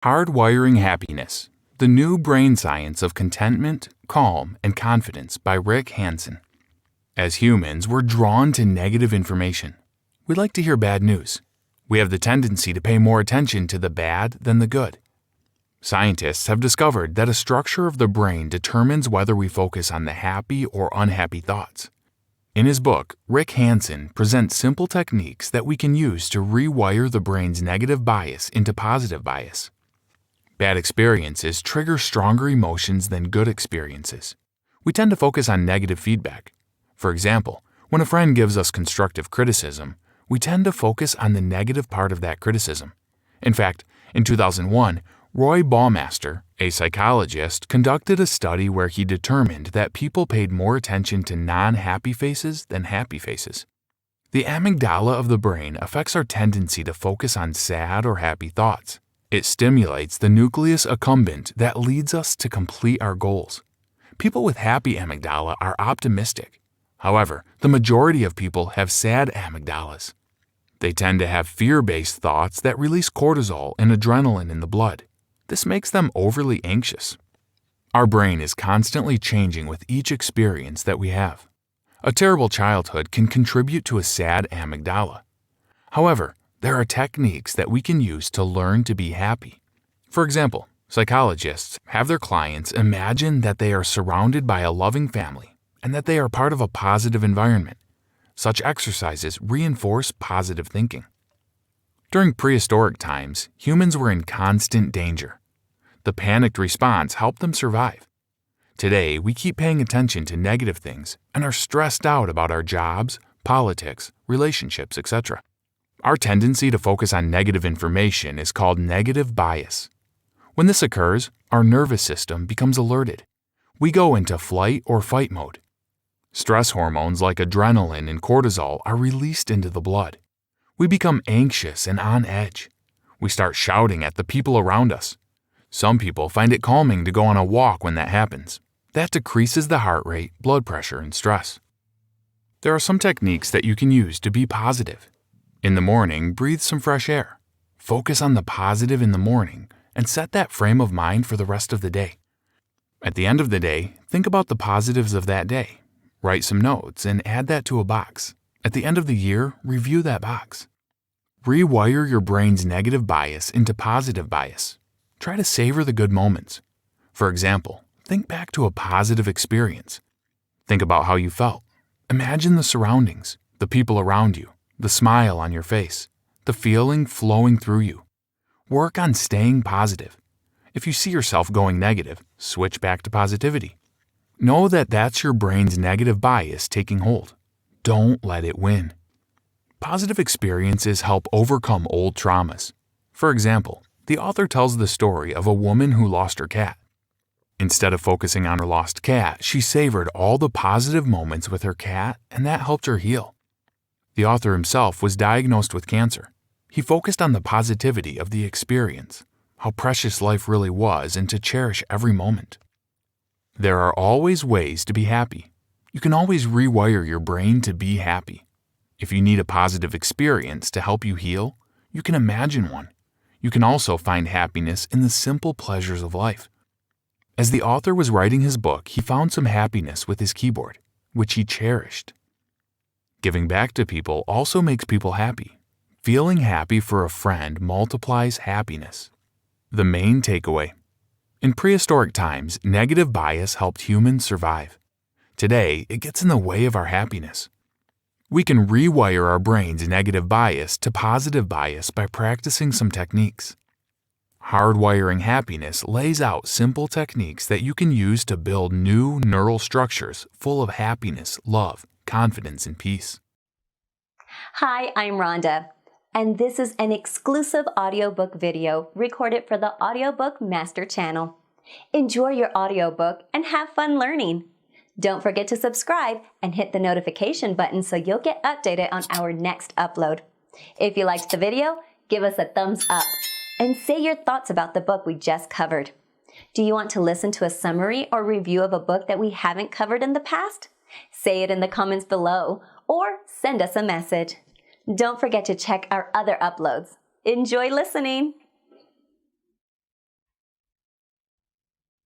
Hardwiring Happiness, The New Brain Science of Contentment, Calm, and Confidence by Rick Hanson. As humans, we're drawn to negative information. We like to hear bad news. We have the tendency to pay more attention to the bad than the good. Scientists have discovered that a structure of the brain determines whether we focus on the happy or unhappy thoughts. In his book, Rick Hanson presents simple techniques that we can use to rewire the brain's negative bias into positive bias. Bad experiences trigger stronger emotions than good experiences. We tend to focus on negative feedback. For example, when a friend gives us constructive criticism, we tend to focus on the negative part of that criticism. In fact, in 2001, Roy Baumeister, a psychologist, conducted a study where he determined that people paid more attention to non-happy faces than happy faces. The amygdala of the brain affects our tendency to focus on sad or happy thoughts. It stimulates the nucleus accumbens that leads us to complete our goals. People with happy amygdala are optimistic. However, the majority of people have sad amygdalas. They tend to have fear-based thoughts that release cortisol and adrenaline in the blood. This makes them overly anxious. Our brain is constantly changing with each experience that we have. A terrible childhood can contribute to a sad amygdala. However, there are techniques that we can use to learn to be happy. For example, psychologists have their clients imagine that they are surrounded by a loving family and that they are part of a positive environment. Such exercises reinforce positive thinking. During prehistoric times, humans were in constant danger. The panicked response helped them survive. Today, we keep paying attention to negative things and are stressed out about our jobs, politics, relationships, etc. Our tendency to focus on negative information is called negative bias. When this occurs, our nervous system becomes alerted. We go into flight or fight mode. Stress hormones like adrenaline and cortisol are released into the blood. We become anxious and on edge. We start shouting at the people around us. Some people find it calming to go on a walk when that happens. That decreases the heart rate, blood pressure, and stress. There are some techniques that you can use to be positive. In the morning, breathe some fresh air. Focus on the positive in the morning and set that frame of mind for the rest of the day. At the end of the day, think about the positives of that day. Write some notes and add that to a box. At the end of the year, review that box. Rewire your brain's negative bias into positive bias. Try to savor the good moments. For example, think back to a positive experience. Think about how you felt. Imagine the surroundings, the people around you, the smile on your face, the feeling flowing through you. Work on staying positive. If you see yourself going negative, switch back to positivity. Know that that's your brain's negative bias taking hold. Don't let it win. Positive experiences help overcome old traumas. For example, the author tells the story of a woman who lost her cat. Instead of focusing on her lost cat, she savored all the positive moments with her cat, and that helped her heal. The author himself was diagnosed with cancer. He focused on the positivity of the experience, how precious life really was, and to cherish every moment. There are always ways to be happy. You can always rewire your brain to be happy. If you need a positive experience to help you heal, you can imagine one. You can also find happiness in the simple pleasures of life. As the author was writing his book, he found some happiness with his keyboard, which he cherished. Giving back to people also makes people happy. Feeling happy for a friend multiplies happiness. The main takeaway. In prehistoric times, negative bias helped humans survive. Today, it gets in the way of our happiness. We can rewire our brain's negative bias to positive bias by practicing some techniques. Hardwiring Happiness lays out simple techniques that you can use to build new neural structures full of happiness, love, confidence, and peace. Hi, I'm Rhonda, and this is an exclusive audiobook video recorded for the Audiobook Master Channel. Enjoy your audiobook and have fun learning. Don't forget to subscribe and hit the notification button so you'll get updated on our next upload. If you liked the video, give us a thumbs up and say your thoughts about the book we just covered. Do you want to listen to a summary or review of a book that we haven't covered in the past? Say it in the comments below or send us a message. Don't forget to check our other uploads. Enjoy listening!